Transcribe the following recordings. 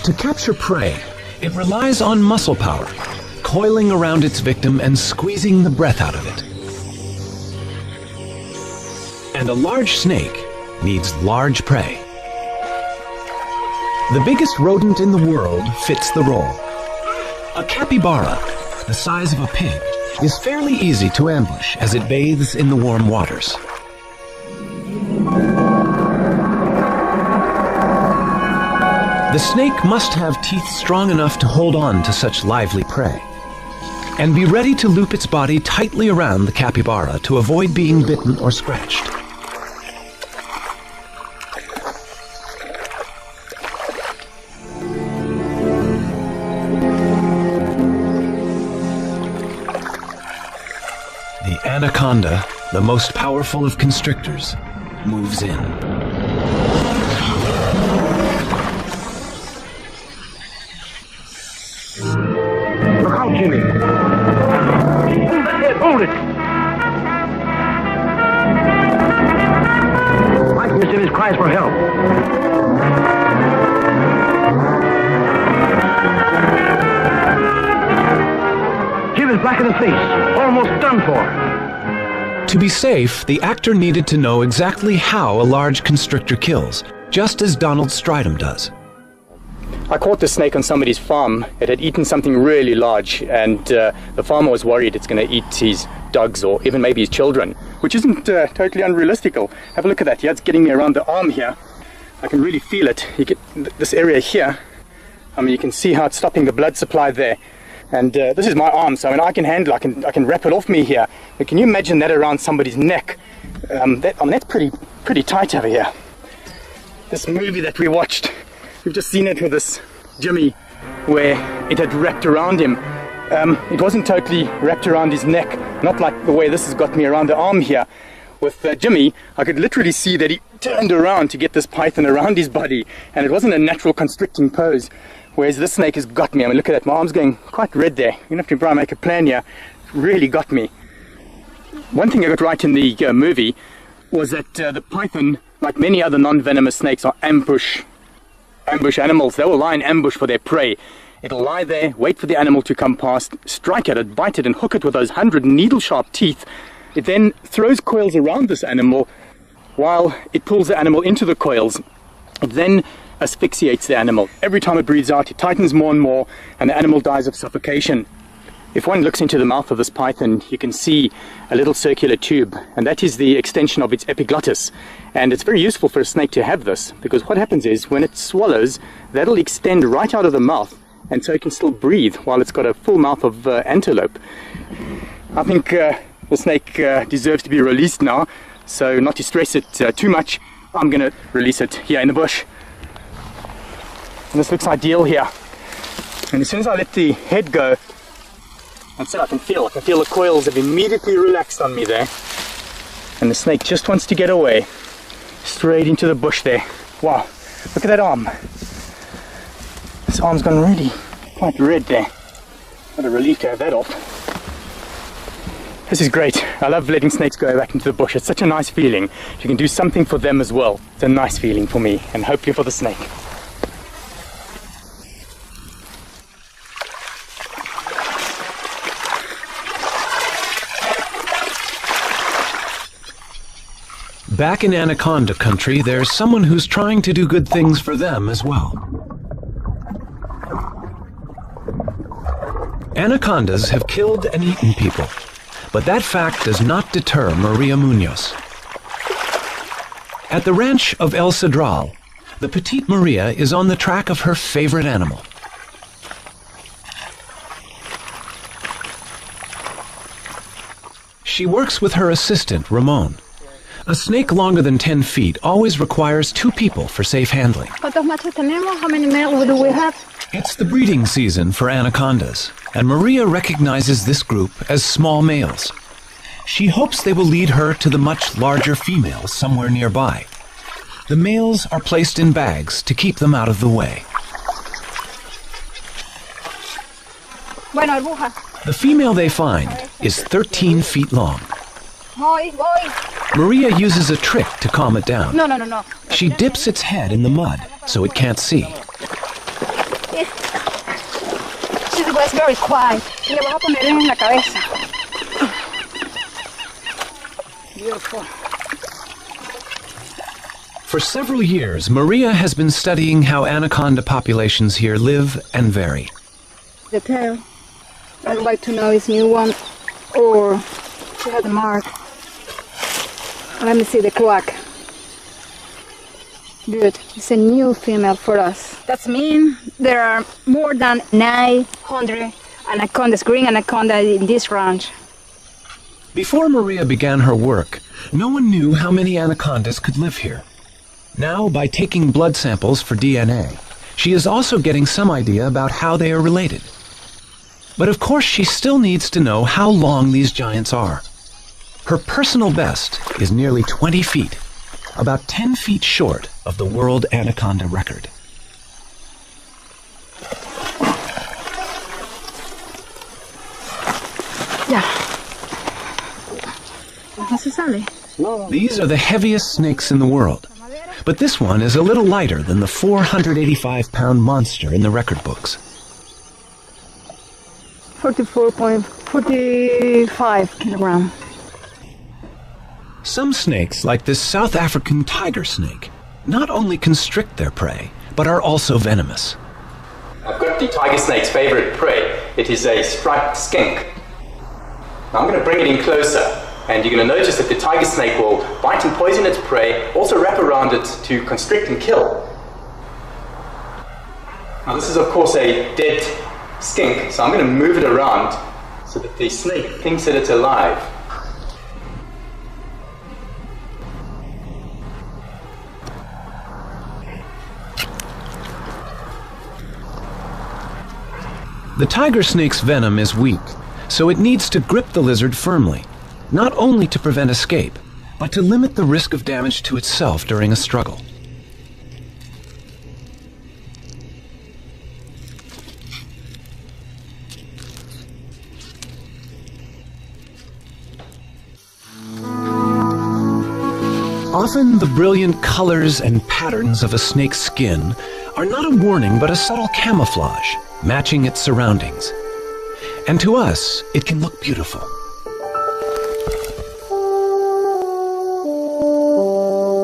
To capture prey, it relies on muscle power, coiling around its victim and squeezing the breath out of it. And a large snake needs large prey. The biggest rodent in the world fits the role. A capybara, the size of a pig, is fairly easy to ambush as it bathes in the warm waters. The snake must have teeth strong enough to hold on to such lively prey, and be ready to loop its body tightly around the capybara to avoid being bitten or scratched. The anaconda, the most powerful of constrictors, moves in. Look out, Jimmy. Hold that head, hold it. I can hear Jimmy's cries for help. Jim is black in the face, almost done for. To be safe, the actor needed to know exactly how a large constrictor kills, just as Donald Stridham does. I caught the snake on somebody's farm. It had eaten something really large, and the farmer was worried it's going to eat his dogs or even maybe his children, which isn't totally unrealistical. Have a look at that. Yeah, it's getting me around the arm here. I can really feel it. You get this area here. I mean, you can see how it's stopping the blood supply there. And this is my arm, so I mean, I can handle. I can wrap it off me here. But can you imagine that around somebody's neck? That's pretty tight over here. This movie that we watched. We've just seen it with this Jimmy, where it had wrapped around him. It wasn't totally wrapped around his neck, not like the way this has got me around the arm here. With Jimmy, I could literally see that he turned around to get this python around his body, and it wasn't a natural constricting pose. Whereas this snake has got me. I mean, look at that, my arm's going quite red there. You're going to have to try and make a plan here. It really got me. One thing I got right in the movie was that the python, like many other non-venomous snakes, are ambush animals. They will lie in ambush for their prey. It'll lie there, wait for the animal to come past, strike at it, bite it, and hook it with those 100 needle-sharp teeth. It then throws coils around this animal while it pulls the animal into the coils. It then asphyxiates the animal. Every time it breathes out, it tightens more and more, and the animal dies of suffocation. If one looks into the mouth of this python, you can see a little circular tube, and that is the extension of its epiglottis. And it's very useful for a snake to have this, because what happens is, when it swallows, that'll extend right out of the mouth, and so it can still breathe while it's got a full mouth of antelope. I think the snake deserves to be released now, so not to stress it too much, I'm going to release it here in the bush. And this looks ideal here. And as soon as I let the head go, that's it, I can feel the coils have immediately relaxed on me there. And the snake just wants to get away. Straight into the bush there. Wow, look at that arm. This arm's gone really quite red there. What a relief to have that off. This is great. I love letting snakes go back into the bush. It's such a nice feeling. You can do something for them as well. It's a nice feeling for me, and hopefully for the snake. Back in Anaconda country, there's someone who's trying to do good things for them as well. Anacondas have killed and eaten people, but that fact does not deter Maria Munoz. At the ranch of El Cedral, the petite Maria is on the track of her favorite animal. She works with her assistant, Ramon. A snake longer than 10 feet always requires 2 people for safe handling. How many males do we have? It's the breeding season for anacondas, and Maria recognizes this group as small males. She hopes they will lead her to the much larger females somewhere nearby. The males are placed in bags to keep them out of the way. The female they find is 13 feet long. Maria uses a trick to calm it down. No. She dips its head in the mud so it can't see. was very quiet. Le voy a poner en la cabeza. Beautiful. For several years, Maria has been studying how anaconda populations here live and vary. The tail. I'd like to know is new one or she had a mark. Let me see the cloak. Good. It's a new female for us. That means there are more than 900 anacondas, green anaconda in this ranch. Before Maria began her work, no one knew how many anacondas could live here. Now, by taking blood samples for DNA, she is also getting some idea about how they are related. But of course, she still needs to know how long these giants are. Her personal best is nearly 20 feet, about 10 feet short of the world anaconda record. Yeah. No se sale. These are the heaviest snakes in the world, but this one is a little lighter than the 485-pound monster in the record books. 44.45 kilograms. Some snakes, like this South African tiger snake, not only constrict their prey, but are also venomous. I've got the tiger snake's favorite prey. It is a striped skink. Now I'm going to bring it in closer, and you're going to notice that the tiger snake will bite and poison its prey, also wrap around it to constrict and kill. Now this is of course a dead skink, so I'm going to move it around so that the snake thinks that it's alive. The tiger snake's venom is weak, so it needs to grip the lizard firmly, not only to prevent escape, but to limit the risk of damage to itself during a struggle. Often the brilliant colors and patterns of a snake's skin are not a warning but a subtle camouflage, matching its surroundings. And to us, it can look beautiful.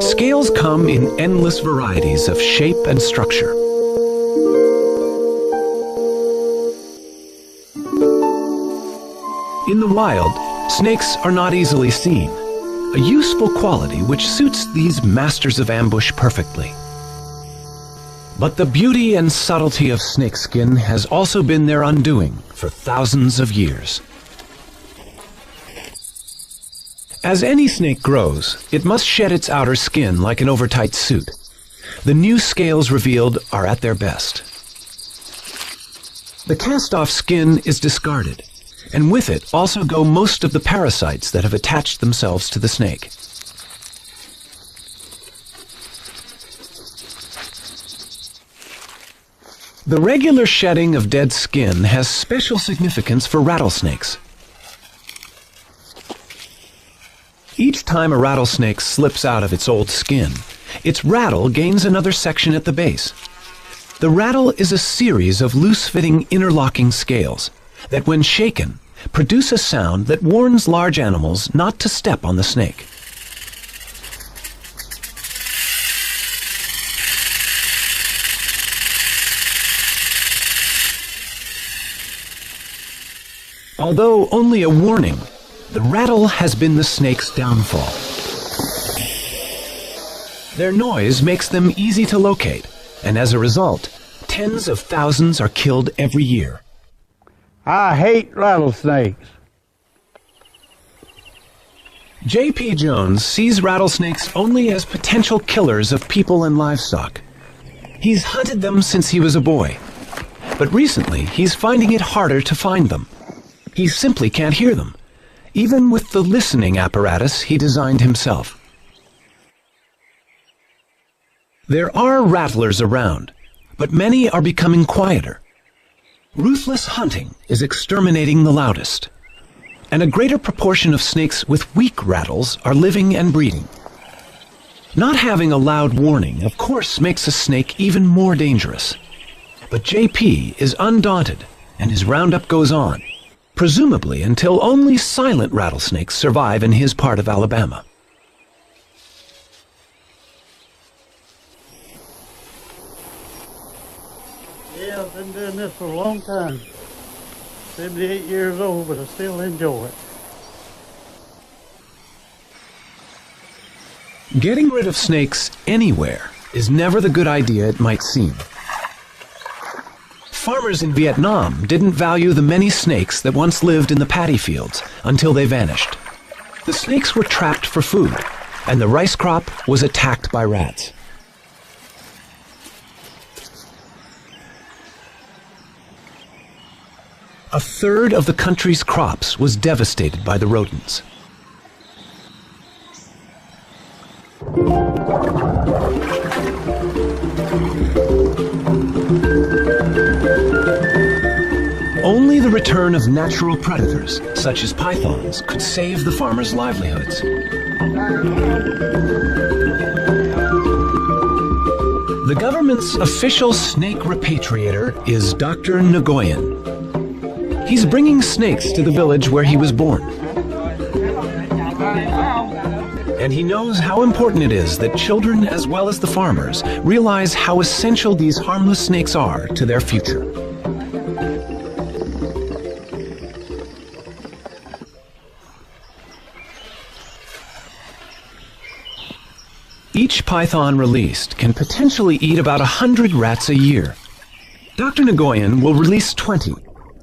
Scales come in endless varieties of shape and structure. In the wild, snakes are not easily seen, a useful quality which suits these masters of ambush perfectly. But the beauty and subtlety of snakeskin has also been their undoing for thousands of years. As any snake grows, it must shed its outer skin like an overtight suit. The new scales revealed are at their best. The cast-off skin is discarded, and with it also go most of the parasites that have attached themselves to the snake. The regular shedding of dead skin has special significance for rattlesnakes. Each time a rattlesnake slips out of its old skin, its rattle gains another section at the base. The rattle is a series of loose-fitting interlocking scales that, when shaken, produce a sound that warns large animals not to step on the snake. Although only a warning, the rattle has been the snake's downfall. Their noise makes them easy to locate, and as a result, tens of thousands are killed every year. I hate rattlesnakes. J.P. Jones sees rattlesnakes only as potential killers of people and livestock. He's hunted them since he was a boy, but recently he's finding it harder to find them. He simply can't hear them, even with the listening apparatus he designed himself. There are rattlers around, but many are becoming quieter. Ruthless hunting is exterminating the loudest, and a greater proportion of snakes with weak rattles are living and breeding. Not having a loud warning, of course, makes a snake even more dangerous. But JP is undaunted and his roundup goes on, presumably until only silent rattlesnakes survive in his part of Alabama. Yeah, I've been doing this for a long time. 78 years old, but I still enjoy it. Getting rid of snakes anywhere is never the good idea it might seem. Farmers in Vietnam didn't value the many snakes that once lived in the paddy fields until they vanished. The snakes were trapped for food, and the rice crop was attacked by rats. A third of the country's crops was devastated by the rodents. Only the return of natural predators, such as pythons, could save the farmers' livelihoods. The government's official snake repatriator is Dr. Nguyen. He's bringing snakes to the village where he was born. And he knows how important it is that children, as well as the farmers, realize how essential these harmless snakes are to their future. Each python released can potentially eat about 100 rats a year. Dr. Nguyen will release 20,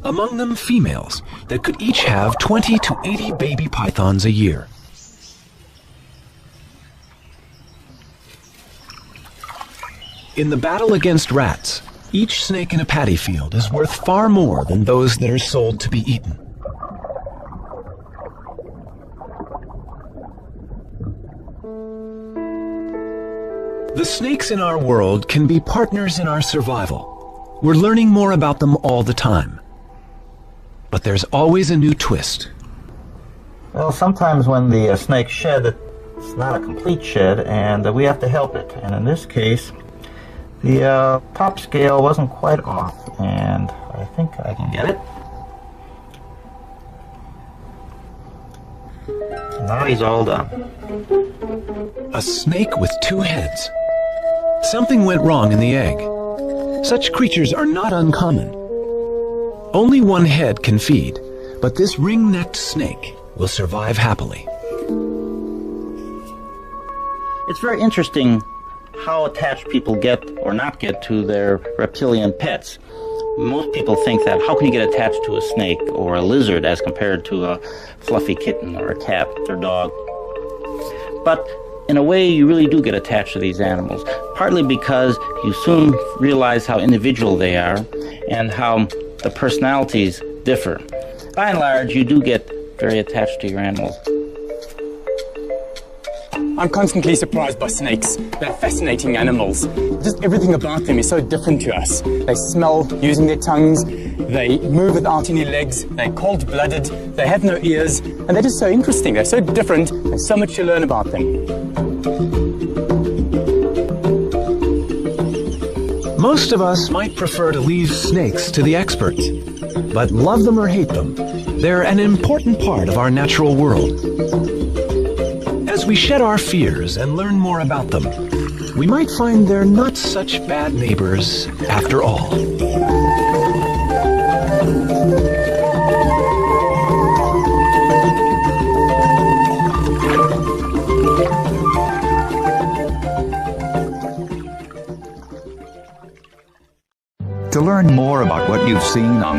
among them females, that could each have 20 to 80 baby pythons a year. In the battle against rats, each snake in a paddy field is worth far more than those that are sold to be eaten. The snakes in our world can be partners in our survival. We're learning more about them all the time. But there's always a new twist. Well, sometimes when the snake shed, it's not a complete shed, and we have to help it. And in this case, the top scale wasn't quite off, and I think I can get it. Now he's all done. A snake with two heads. Something went wrong in the egg. Such creatures are not uncommon. Only one head can feed, but this ring-necked snake will survive happily. It's very interesting how attached people get or not get to their reptilian pets. Most people think that how can you get attached to a snake or a lizard as compared to a fluffy kitten or a cat or dog? But in a way, you really do get attached to these animals, partly because you soon realize how individual they are and how the personalities differ. By and large, you do get very attached to your animals. I'm constantly surprised by snakes. They're fascinating animals. Just everything about them is so different to us. They smell using their tongues, they move without any legs, they're cold-blooded, they have no ears, and they're just so interesting. They're so different, there's so much to learn about them. Most of us might prefer to leave snakes to the experts, but love them or hate them, they're an important part of our natural world. As we shed our fears and learn more about them, we might find they're not such bad neighbors after all. To learn more about what you've seen on this